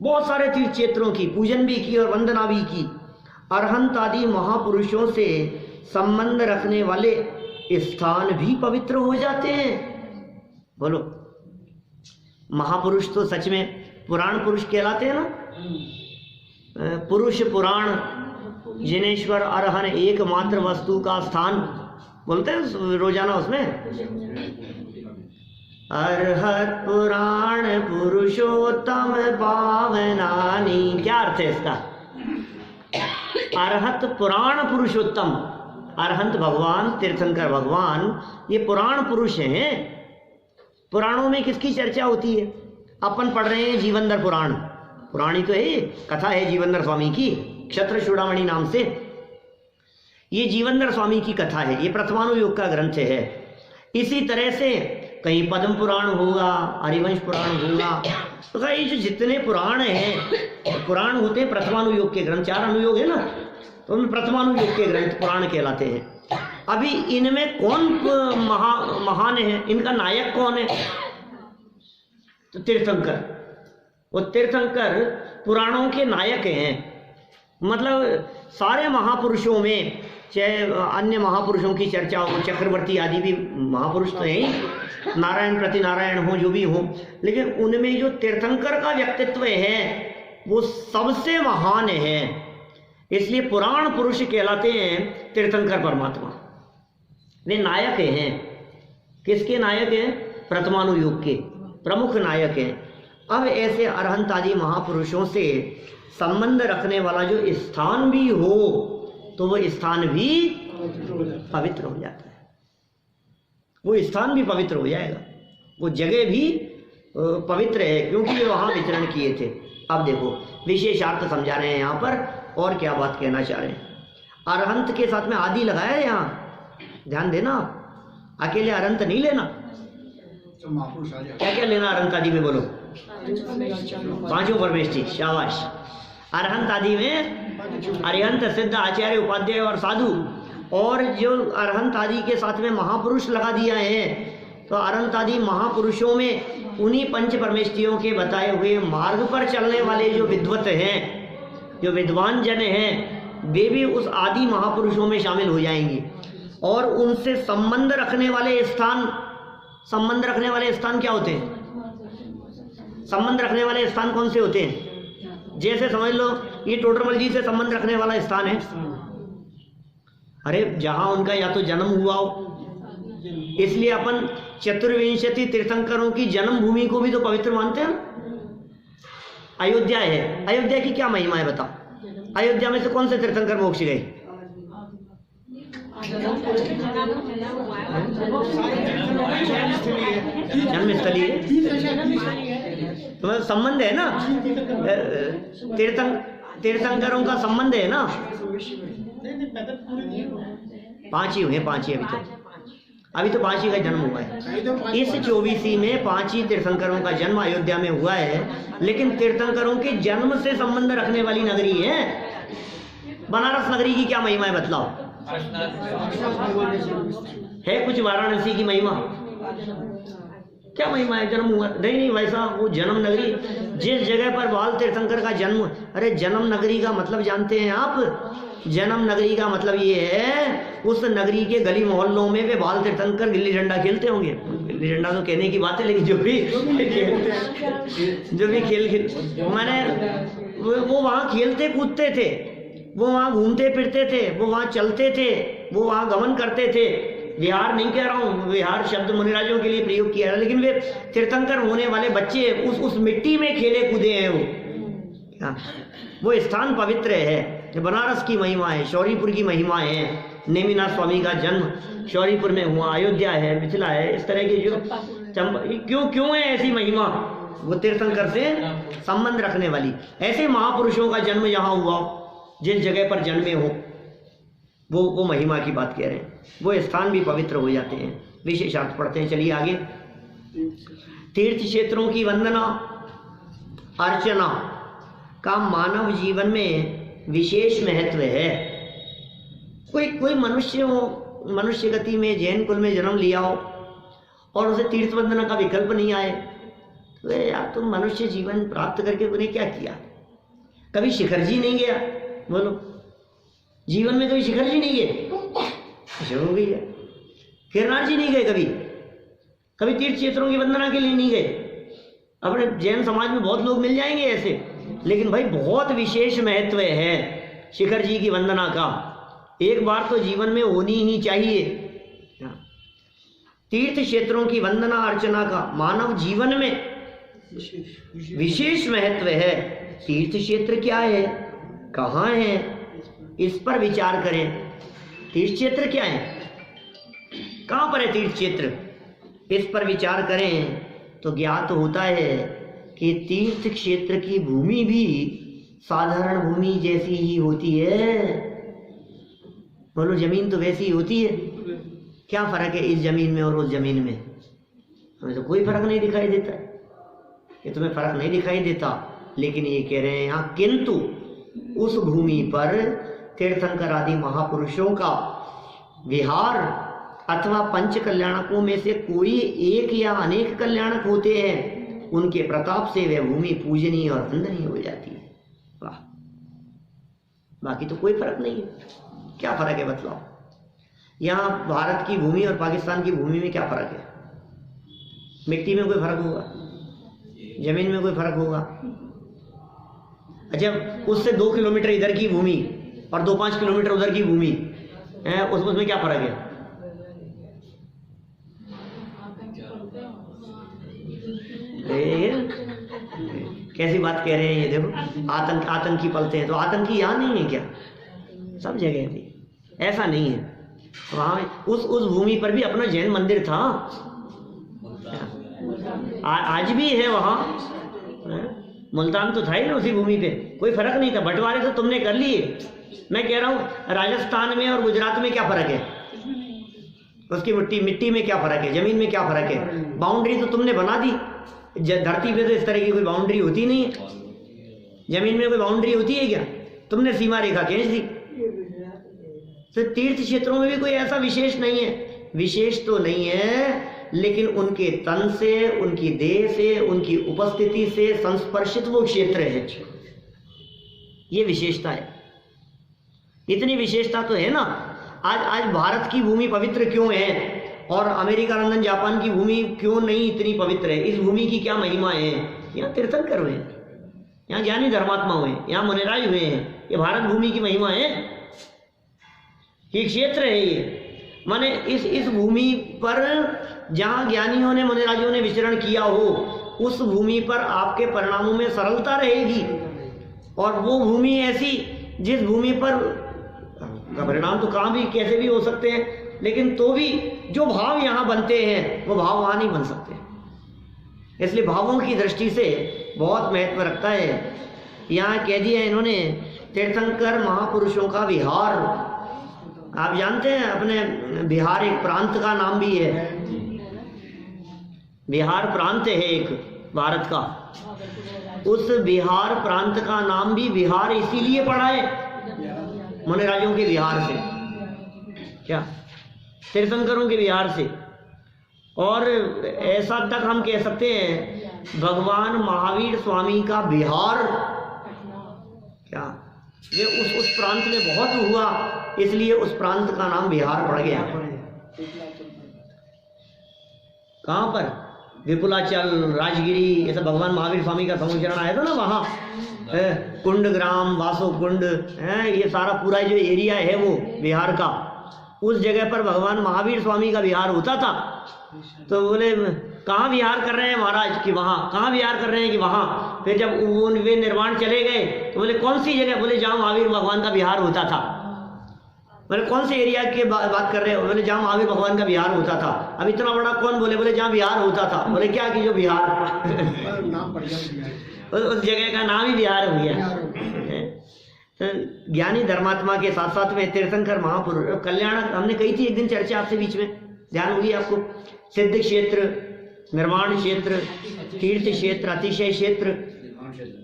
बहुत सारे तीर्थ क्षेत्रों की पूजन भी की और वंदना भी की। अरहंत आदि महापुरुषों से संबंध रखने वाले स्थान भी पवित्र हो जाते हैं। बोलो, महापुरुष तो सच में पुराण पुरुष कहलाते हैं ना। पुरुष पुराण जिनेश्वर अरहन एकमात्र वस्तु का स्थान बोलते हैं रोजाना उसमें। अरहत पुराण पुरुषोत्तम पावनानी, क्या अर्थ है इसका? अरहत पुराण पुरुषोत्तम, अरहंत भगवान, तीर्थंकर भगवान, ये पुराण पुरुष हैं। पुराणों में किसकी चर्चा होती है? अपन पढ़ रहे हैं जीवंदर पुराण, पुराणी तो है, कथा है जीवंदर स्वामी की, क्षत्र चूड़ामणि नाम से। ये जीवंदर स्वामी की कथा है, ये प्रथमानुयोग का ग्रंथ है। इसी तरह से कहीं पद्म पुराण होगा, हरिवंश पुराण होगा, तो ये जो जितने पुराण हैं, पुराण होते हैं प्रथमानुयोग के ग्रंथ, 4 अनुयोग है ना, तो उनमें प्रथमानुयोग के ग्रंथ पुराण कहलाते हैं। अभी इनमें कौन महान है, इनका नायक कौन है? तो तीर्थंकर, वो तीर्थंकर पुराणों के नायक हैं। मतलब सारे महापुरुषों में, चाहे अन्य महापुरुषों की चर्चा हो, चक्रवर्ती आदि भी महापुरुष तो हैं, नारायण प्रति नारायण हो, जो भी हो, लेकिन उनमें जो तीर्थंकर का व्यक्तित्व है वो सबसे महान है। इसलिए पुराण पुरुष कहलाते हैं तीर्थंकर परमात्मा। वे नायक हैं। किसके नायक हैं? प्रथमानुयोग के प्रमुख नायक हैं। अब ऐसे अरहंत आदि महापुरुषों से संबंध रखने वाला जो स्थान भी हो, तो वो स्थान भी पवित्र हो जाता है। वो स्थान भी पवित्र हो जाएगा, वो जगह भी पवित्र है, क्योंकि वे वहाँ विचरण किए थे। अब देखो विशेषार्थ समझा रहे हैं यहाँ पर, और क्या बात कहना चाह रहे हैं। अरहंत के साथ में आदि लगाया है यहाँ, ध्यान देना, अकेले अरहंत नहीं लेना। क्या क्या लेना अरहंत आदि में? बोलो, 5 परमेष्ठी, शाबाश। अरहंत आदि में अरिहंत, सिद्ध, आचार्य, उपाध्याय और साधु, और जो अरहंत आदि के साथ में महापुरुष लगा दिया है, तो अरहंत आदि महापुरुषों में उन्हीं 5 परमेष्ठियों के बताए हुए मार्ग पर चलने वाले जो विद्वत हैं, जो विद्वान जन हैं, वे भी उस आदि महापुरुषों में शामिल हो जाएंगे। और उनसे संबंध रखने वाले स्थान, संबंध रखने वाले स्थान क्या होते हैं? संबंध रखने वाले स्थान कौन से होते हैं? जैसे समझ लो ये टोडरमल जी से संबंध रखने वाला स्थान है। अरे जहां उनका या तो जन्म हुआ हो, इसलिए अपन चतुर्विंशति तीर्थंकरों की जन्मभूमि को भी तो पवित्र मानते हैं। अयोध्या है, अयोध्या की क्या महिमा है बताओ? अयोध्या में से कौन से तीर्थंकर मोक्ष गए? जन्मस्थली है, तो संबंध है ना, तीर्थंकरों का संबंध है ना। 5 ही हुए, 5 ही अभी तो 5 ही का जन्म हुआ है। इस 24 में 5 ही तीर्थंकरों का जन्म अयोध्या में हुआ है, लेकिन तीर्थंकरों के जन्म से संबंध रखने वाली नगरी है बनारस। नगरी की क्या महिमा है बतलाओ? है कुछ वाराणसी की महिमा? क्या महिमा है? जन्म हुआ नहीं वैसा वो जन्म नगरी, जिस जगह पर बाल तीर्थंकर का जन्म। अरे जन्म नगरी का मतलब जानते हैं आप? जन्म नगरी का मतलब ये है उस नगरी के गली मोहल्लों में वे बाल तीर्थंकर गिल्ली डंडा खेलते होंगे। गिल्ली डंडा तो कहने की बात है, लेकिन जो भी खेल माने वो वहाँ खेलते कूदते थे, वो वहाँ घूमते फिरते थे, वो वहाँ चलते थे, वो वहाँ गमन करते थे। विहार नहीं कह रहा हूँ, विहार शब्द मुनिराजों के लिए प्रयोग किया है, लेकिन वे तीर्थंकर होने वाले बच्चे उस मिट्टी में खेले कूदे हैं। वो स्थान पवित्र है। बनारस की महिमा है, शौरीपुर की महिमा है। नेमिनाथ स्वामी का जन्म शौरीपुर में हुआ, अयोध्या है, मिथिला है। इस तरह की जो क्यों है ऐसी महिमा? वो तीर्थंकर से संबंध रखने वाली। ऐसे महापुरुषों का जन्म यहाँ हुआ, जिस जगह पर जन्मे हो, वो महिमा की बात कह रहे हैं। वो स्थान भी पवित्र हो जाते हैं। विशेषार्थ पढ़ते हैं, चलिए आगे। तीर्थ क्षेत्रों की वंदना अर्चना का मानव जीवन में विशेष महत्व है। कोई मनुष्य हो, मनुष्य गति में जैन कुल में जन्म लिया हो और उसे तीर्थ वंदना का विकल्प नहीं आए, तो यार तुम मनुष्य जीवन प्राप्त करके उन्हें क्या किया? कभी शिखर जी नहीं गया? बोलो, जीवन में कभी शिखर जी नहीं गए? शुरू हो गई है। गिरनार जी नहीं गए कभी तीर्थ क्षेत्रों की वंदना के लिए नहीं गए। अपने जैन समाज में बहुत लोग मिल जाएंगे ऐसे, लेकिन भाई बहुत विशेष महत्व है शिखर जी की वंदना का। एक बार तो जीवन में होनी ही चाहिए। तीर्थ क्षेत्रों की वंदना अर्चना का मानव जीवन में विशेष महत्व है। तीर्थ क्षेत्र क्या है, कहाँ है, इस पर विचार करें। तीर्थ क्षेत्र क्या है, कहाँ पर है तीर्थ क्षेत्र, इस पर विचार करें तो ज्ञात होता है कि तीर्थ क्षेत्र की भूमि भी साधारण भूमि जैसी ही होती है। बोलो, जमीन तो वैसी ही होती है। क्या फर्क है इस जमीन में और उस जमीन में? हमें तो कोई फर्क नहीं दिखाई देता। ये तुम्हें फर्क नहीं दिखाई देता, लेकिन ये कह रहे हैं यहाँ, किंतु उस भूमि पर तीर्थंकर आदि महापुरुषों का विहार अथवा पंच कल्याणकों में से कोई एक या अनेक कल्याणक होते हैं, उनके प्रताप से वह भूमि पूजनीय और वंदनीय हो जाती है। वाह, बाकी तो कोई फर्क नहीं है। क्या फर्क है बतलाओ? यहाँ भारत की भूमि और पाकिस्तान की भूमि में क्या फर्क है? मिट्टी में कोई फर्क होगा? जमीन में कोई फर्क होगा? अच्छा, उससे 2 किलोमीटर इधर की भूमि और 2-5 किलोमीटर उधर की भूमि है, उसमें क्या फर्क है? कैसी बात कह रहे हैं ये? देखो, आतंकी पलते हैं, तो आतंकी यहाँ नहीं है क्या? सब जगह भी ऐसा नहीं है। वहाँ उस भूमि पर भी अपना जैन मंदिर था, आज भी है वहाँ। मुल्तान तो था ही ना उसी भूमि पे, कोई फर्क नहीं था। बंटवारे तो तुमने कर लिए। मैं कह रहा हूँ राजस्थान में और गुजरात में क्या फर्क है? उसकी मिट्टी में क्या फर्क है, जमीन में क्या फर्क है? बाउंड्री तो तुमने बना दी। धरती पे तो इस तरह की कोई बाउंड्री होती नहीं है। जमीन में कोई बाउंड्री होती है क्या? तुमने सीमा रेखा खींच दी। तो तीर्थ क्षेत्रों में भी कोई ऐसा विशेष नहीं है। विशेष तो नहीं है, लेकिन उनके तन से, उनकी देह से, उनकी उपस्थिति से संस्पर्शित वो क्षेत्र है। ये विशेषता है। इतनी विशेषता तो है ना। आज भारत की भूमि पवित्र क्यों है और अमेरिका, लंदन, जापान की भूमि क्यों नहीं इतनी पवित्र है? इस भूमि की क्या महिमा है? यहाँ तीर्थंकर हुए, यहाँ ज्ञानी धर्मात्मा हुए, यहाँ मुनिराज हुए हैं। ये भारत भूमि की महिमा है, ये क्षेत्र है ये। माने इस भूमि पर जहाँ ज्ञानियों ने मुनिराजों ने विचरण किया हो, उस भूमि पर आपके परिणामों में सरलता रहेगी। और वो भूमि ऐसी जिस भूमि पर परिणाम तो कहाँ भी कैसे भी हो सकते हैं, लेकिन तो भी जो भाव यहाँ बनते हैं वो भाव वहाँ नहीं बन सकते। इसलिए भावों की दृष्टि से बहुत महत्व रखता है। यहाँ कह दिया इन्होंने तीर्थंकर महापुरुषों का विहार। आप जानते हैं अपने बिहार एक प्रांत का नाम भी है, बिहार प्रांत है एक भारत का। उस बिहार प्रांत का नाम भी बिहार इसीलिए पड़ा है मुनिराजों के बिहार से, क्या तीर्थंकरों के बिहार से। और ऐसा तक हम कह सकते हैं भगवान महावीर स्वामी का बिहार क्या ये उस प्रांत में बहुत हुआ, इसलिए उस प्रांत का नाम बिहार पड़ गया। कहाँ पर विपुलाचल, राजगिरी, ये सब भगवान महावीर स्वामी का समुचरण आया था ना वहाँ। कुंड ग्राम, वासो कुंड, ये सारा पूरा जो एरिया है वो बिहार का, उस जगह पर भगवान महावीर स्वामी का विहार होता था। तो बोले कहाँ विहार कर रहे हैं महाराज कि वहाँ, कहाँ विहार कर रहे हैं कि वहाँ। फिर जब वे निर्वाण चले गए तो बोले कौन सी जगह, बोले जहाँ महावीर भगवान का विहार होता था। बोले कौन से एरिया की बात कर रहे हो, बोले जहाँ महावीर भगवान का विहार होता था। अब इतना बड़ा कौन, बोले जहाँ विहार होता था। बोले क्या कि जो बिहार नाम पड़ गया, उस जगह का नाम ही बिहार हो गया। तो ज्ञानी धर्मात्मा के साथ साथ में तीर्थंकर महापुरुष कल्याणक, हमने कही थी एक दिन चर्चा आपसे बीच में, ध्यान होगी आपको। सिद्ध क्षेत्र, निर्माण क्षेत्र, तीर्थ क्षेत्र, अतिशय क्षेत्र,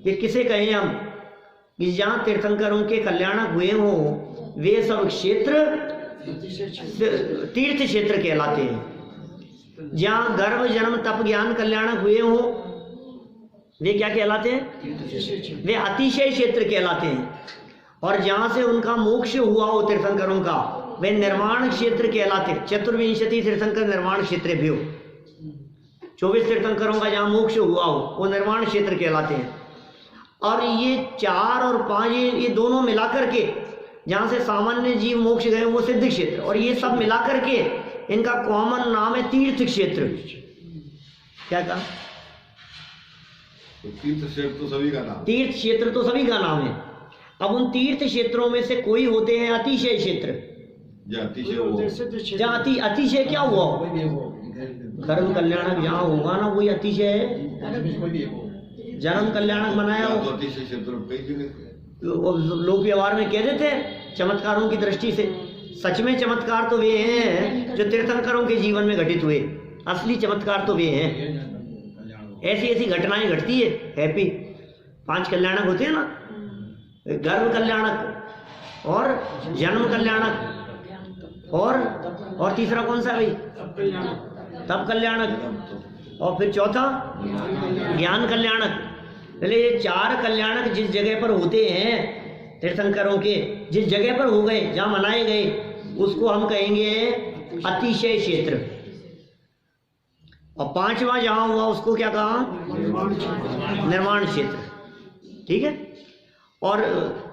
ये किसे कहें हम कि जहाँ तीर्थंकरों के कल्याणक हुए हों वे सब क्षेत्र तीर्थ क्षेत्र कहलाते हैं। जहाँ गर्भ जन्म तप ज्ञान कल्याणक हुए हों वे क्या कहलाते हैं, वे अतिशय क्षेत्र कहलाते हैं। और जहाँ से उनका मोक्ष हुआ हो तीर्थंकरों का वे निर्माण क्षेत्र कहलाते हैं। चतुर्विंशति तीर्थंकर निर्माण क्षेत्र भी हो, 24 तीर्थंकरों का जहाँ मोक्ष हुआ हो वो निर्माण क्षेत्र कहलाते हैं। और ये 4 और 5 ये दोनों मिलाकर के जहाँ से सामान्य जीव मोक्ष गए वो सिद्ध क्षेत्र, और ये सब मिलाकर के इनका कॉमन नाम है तीर्थ क्षेत्र। क्या कहा, तीर्थ क्षेत्र तो सभी का नाम, तीर्थ क्षेत्र तो सभी का नाम है। अब उन तीर्थ क्षेत्रों में से कोई होते हैं अतिशय क्षेत्र, जहाँ अतिशय क्या हुआ, कर्म कल्याणक जहाँ होगा ना वही अतिशय है। जन्म कल्याणक बनाया हो, अतिशय क्षेत्र लोक व्यवहार में कह देते हैं चमत्कारों की दृष्टि से। सच में चमत्कार तो वे हैं जो तीर्थंकरों के जीवन में घटित हुए, असली चमत्कार तो वे हैं। ऐसी ऐसी घटनाएं घटती है। हैप्पी 5 कल्याणक होते हैं ना, गर्भ कल्याणक और जन्म कल्याणक और तीसरा कौन सा भाई, तप कल्याणक, और फिर चौथा ज्ञान कल्याणक। पहले ये 4 कल्याणक जिस जगह पर होते हैं तीर्थंकरों के, जिस जगह पर हो गए, जहाँ मनाए गए, उसको हम कहेंगे अतिशय क्षेत्र। और 5वां जहाँ हुआ उसको क्या कहा, निर्माण क्षेत्र। ठीक है। और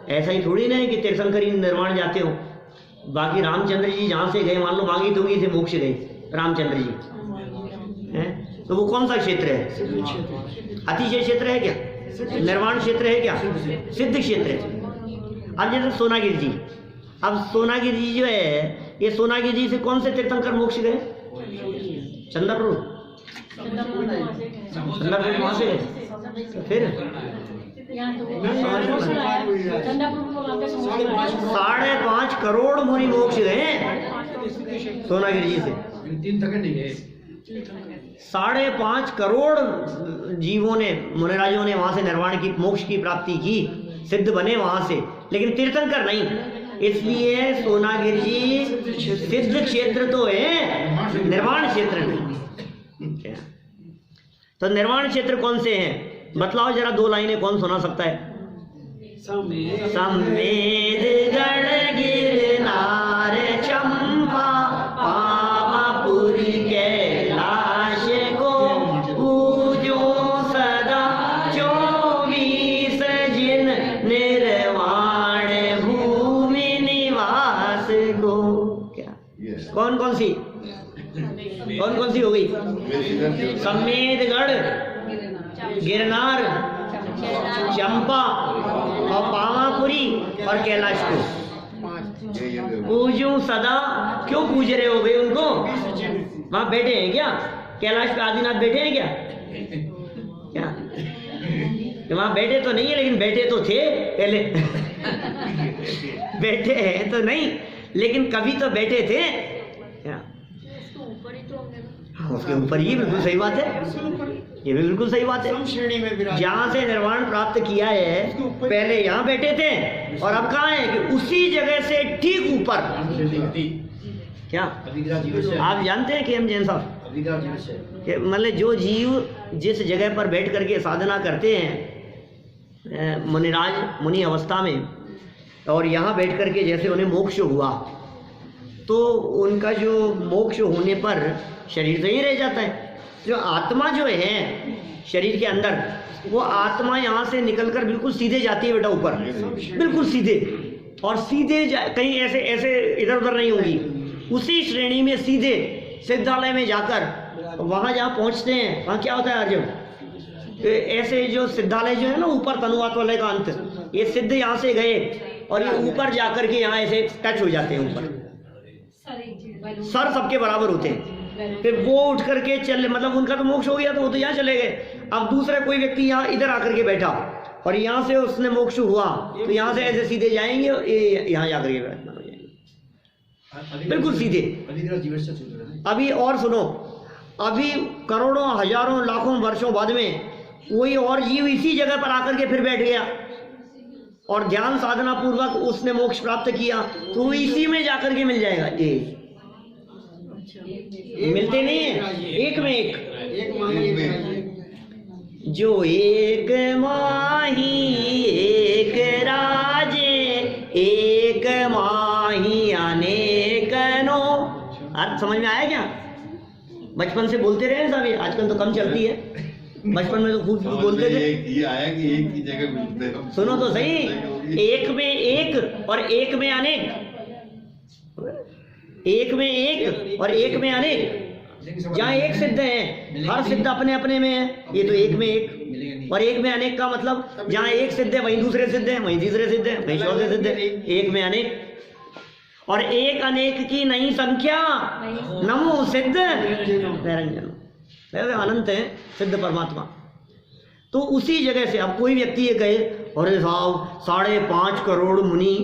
ऐसा ही थोड़ी ना है कि तीर्थंकर ही निर्माण जाते हो। बाकी रामचंद्र जी जहाँ से गए, मान लो मांगी तुंगी से मोक्ष गए रामचंद्र जी हैं, तो वो कौन सा क्षेत्र है, अतिशय क्षेत्र है क्या, निर्माण क्षेत्र है क्या, सिद्ध क्षेत्र है। अब जैसे सोनागिरी जी, अब सोनागिरी जी जो है, ये सोनागिरी जी से कौन से तीर्थंकर मोक्ष गए, चंद्रपुर, चंद्रपुर वहां से गए। फिर 5.5 करोड़ मुनि मोक्ष गए सोनागिरी जी से। 5.5 करोड़ जीवों ने, मुनिराजों ने वहां से निर्वाण की, मोक्ष की प्राप्ति की, सिद्ध बने वहां से, लेकिन तीर्थंकर नहीं। इसलिए सोनागिरी जी सिद्ध क्षेत्र तो है, निर्वाण क्षेत्र नहीं। तो निर्वाण क्षेत्र कौन से हैं बतलाओ जरा, 2 लाइनें कौन सुना सकता है। समेत गण गिरनार चंपा पावापुरी कैलाश को पूजो सदा 24 कौन कौन सी हो गई? समेतगढ़, गिरनार, चंपा और पावापुरी और कैलाश को पूजूं सदा। क्यों पूज रहे हो भाई उनको? वहां बैठे हैं क्या? कैलाश पे आदिनाथ बैठे हैं क्या? क्या वहां बैठे तो नहीं है, लेकिन बैठे तो थे पहले। बैठे हैं तो नहीं, लेकिन कभी तो बैठे थे। उसके ऊपर, ये बिल्कुल सही बात है, ये भी बिल्कुल सही बात है। जहाँ से निर्वाण प्राप्त किया है, पहले यहाँ बैठे थे और अब कहाँ है? कि उसी जगह से ठीक ऊपर। क्या आप जानते हैं कि हम जैन साहब, मतलब जो जीव जिस जगह पर बैठ करके साधना करते हैं मुनिराज मुनि अवस्था में, और यहाँ बैठ करके जैसे उन्हें मोक्ष हुआ, तो उनका जो मोक्ष होने पर शरीर तो ही रह जाता है। जो आत्मा जो है शरीर के अंदर, वो आत्मा यहाँ से निकलकर बिल्कुल सीधे जाती है बेटा ऊपर, बिल्कुल सीधे, और सीधे कहीं ऐसे ऐसे इधर उधर नहीं होगी, उसी श्रेणी में सीधे सिद्धालय में जाकर वहाँ जहाँ पहुँचते हैं, वहाँ क्या होता है अर्जुन? ऐसे जो सिद्धालय जो है ना, ऊपर तनुवात वाले का अंत, ये सिद्ध यहाँ से गए और ये ऊपर जाकर के यहाँ ऐसे टच हो जाते हैं ऊपर, सर सबके बराबर होते हैं। फिर वो उठ करके चले, मतलब उनका तो मोक्ष हो गया, तो वो तो यहाँ चले गए। अब दूसरा कोई व्यक्ति यहाँ इधर आकर के बैठा और यहाँ से उसने मोक्ष हुआ, तो यहाँ से ऐसे सीधे जाएंगे, यहाँ जाकर के बैठना हो जाएंगे बिल्कुल सीधे। अभी और सुनो, अभी करोड़ों हजारों लाखों वर्षों बाद में कोई और जीव इसी जगह पर आकर के फिर बैठ गया और ध्यान साधना पूर्वक उसने मोक्ष प्राप्त किया, तो वो इसी में जाकर के मिल जाएगा। मिलते नहीं है, एक में एक जो एक माही एक राजे, एक माही अनेकनो। अर्थ समझ में आया क्या? बचपन से बोलते रहे साहब, ये आजकल तो कम चलती है, बचपन में तो खूब बोलते थे। ये आया कि एक ही जगह मिलते हैं। सुनो तो सही, एक में एक और एक में अनेक, एक में एक और एक में अनेक। जहाँ एक सिद्ध है, हर सिद्ध अपने अपने में है, ये तो एक में एक, और एक में अनेक का मतलब जहाँ एक सिद्ध है वहीं दूसरे सिद्ध है, वहीं तीसरे सिद्ध है, वहीं चौथे सिद्ध है, एक में अनेक। और एक अनेक की नहीं संख्या, नमो सिद्ध निरंजन, अनंत है सिद्ध परमात्मा। तो उसी जगह से अब कोई व्यक्ति ये कहे, अरे साहब 5.5 करोड़ मुनि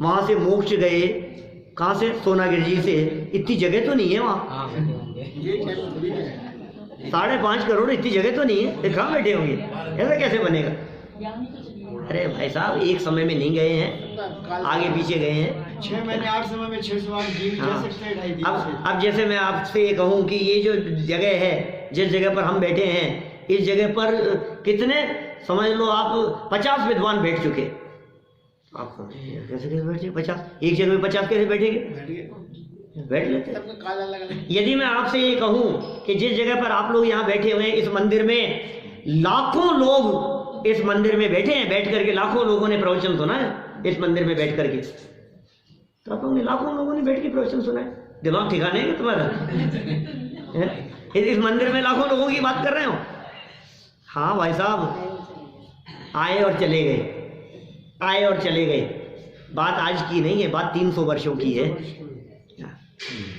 वहां से मोक्ष गए, कहाँ से? सोनागिरी से। इतनी जगह तो नहीं है वहाँ, 5.5 करोड़ इतनी जगह तो नहीं है, कहाँ बैठे होंगे? ऐसा कैसे बनेगा? अरे भाई साहब, एक समय में नहीं गए हैं, आगे पीछे गए हैं। 6 महीने 8 समय में 608 जीव जा सकते हैं, 2.5 दिन से। अब जैसे मैं आपसे ये कहूँ कि ये जो जगह है, जिस जगह पर हम बैठे हैं, इस जगह पर कितने, समझ लो आप 50 विद्वान बैठ चुके। आप कैसे बैठ चुके 50? एक जगह में 50 कैसे बैठेंगे? बैठ लेते। यदि मैं आपसे ये कहूँ कि जिस जगह पर आप लोग यहाँ बैठे हुए हैं, इस मंदिर में लाखों लोग इस मंदिर में बैठे हैं, बैठ करके लाखों लोगों ने प्रवचन सुना है इस मंदिर में बैठ करके, तो आप लोगों ने लाखों लोगों ने बैठ के प्रवचन सुना है। दिमाग ठिकाने है तुम्हारा? इस मंदिर में लाखों लोगों की बात कर रहे हो? हाँ भाई साहब, आए और चले गए, आए और चले गए। बात आज की नहीं है, बात 300 वर्षों की है।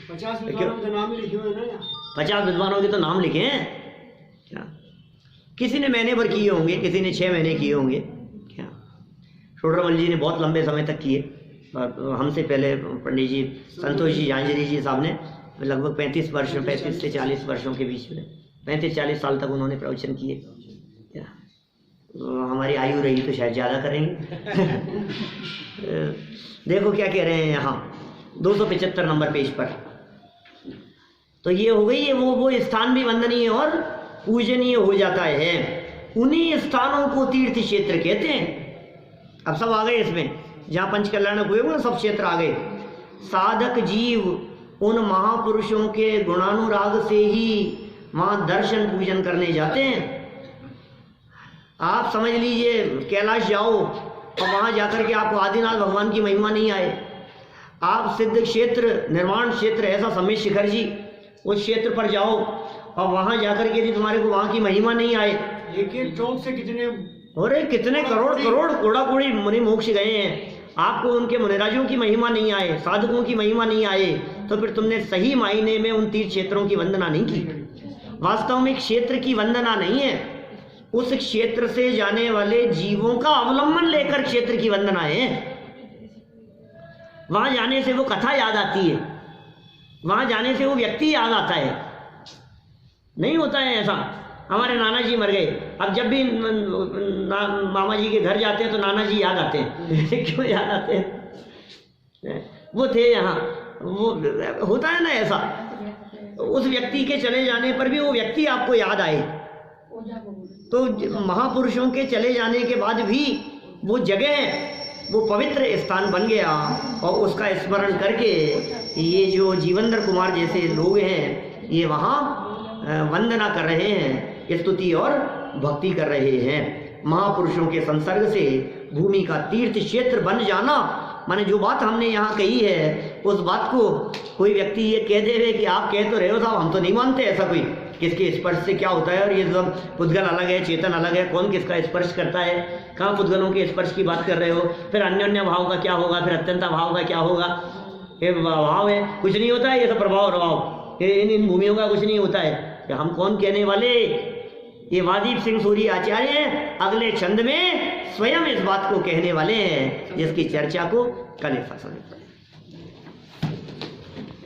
50 विद्वानों के नाम लिखे हुए ना, 50 विद्वानों के तो नाम लिखे हैं क्या? किसी ने महीने भर किए होंगे, किसी ने 6 महीने किए होंगे क्या? छोड़रमल जी ने बहुत लंबे समय तक किए, और हमसे पहले पंडित जी संतोष जी झांझरी जी साहब ने लगभग 35 से 40 वर्षों के बीच में 35-40 साल तक उन्होंने प्रवचन किए। क्या हमारी आयु रही तो शायद ज़्यादा करेंगे। देखो क्या कह रहे हैं यहाँ 275 नंबर पेज पर। तो ये हो गई है, वो स्थान भी वंदनीय और पूजनीय हो जाता है। उन्हीं स्थानों को तीर्थ क्षेत्र कहते हैं। अब सब आ गए इसमें, जहाँ पंच कल्याण हुए वो सब क्षेत्र आ गए। साधक जीव उन महापुरुषों के गुणानुराग से ही वहाँ दर्शन पूजन करने जाते हैं। आप समझ लीजिए कैलाश जाओ और वहाँ जाकर के आपको आदिनाथ भगवान की महिमा नहीं आए, आप सिद्ध क्षेत्र, निर्वाण क्षेत्र, ऐसा समेत शिखर जी, उस क्षेत्र पर जाओ और वहां जाकर के यदि तुम्हारे को वहां की महिमा नहीं आए, एक एक चौक से कितने अरे कितने करोड़ करोड़ कोड़ा कोड़ी मुनि मोक्ष गए हैं, आपको उनके मुनिराजों की महिमा नहीं आए, साधकों की महिमा नहीं आए, तो फिर तुमने सही मायने में उन तीर्थ क्षेत्रों की वंदना नहीं की। वास्तव में क्षेत्र की वंदना नहीं है, उस क्षेत्र से जाने वाले जीवों का अवलंबन लेकर क्षेत्र की वंदना है। वहां जाने से वो कथा याद आती है, वहां जाने से वो व्यक्ति याद आता है। नहीं होता है ऐसा, हमारे नाना जी मर गए, अब जब भी मामा जी के घर जाते हैं तो नाना जी याद आते हैं क्यों याद आते हैं? वो थे यहाँ, वो होता है ना ऐसा। उस व्यक्ति के चले जाने पर भी वो व्यक्ति आपको याद आए, तो महापुरुषों के चले जाने के बाद भी वो जगह, वो पवित्र स्थान बन गया और उसका स्मरण करके ये जो जीवेंद्र कुमार जैसे लोग हैं ये वहाँ वंदना कर रहे हैं, स्तुति और भक्ति कर रहे हैं। महापुरुषों के संसर्ग से भूमि का तीर्थ क्षेत्र बन जाना, माने जो बात हमने यहाँ कही है उस बात को कोई व्यक्ति ये कह देवे कि आप कह तो रहे हो साहब, हम तो नहीं मानते ऐसा कोई, किसके स्पर्श से क्या होता है और ये सब पुद्गल अलग है, चेतन अलग है, कौन किसका स्पर्श करता है, कहाँ पुद्गलों के स्पर्श की बात कर रहे हो, फिर अन्योन्य भाव का क्या होगा, फिर अत्यंता भाव का क्या होगा, ये भाव है कुछ नहीं होता है, ये सब प्रभाव प्रभाव इन भूमियों का कुछ नहीं होता है। हम कौन कहने वाले, ये वादीप सिंह सूरी आचार्य अगले छंद में स्वयं इस बात को कहने वाले हैं, जिसकी चर्चा को कल समझ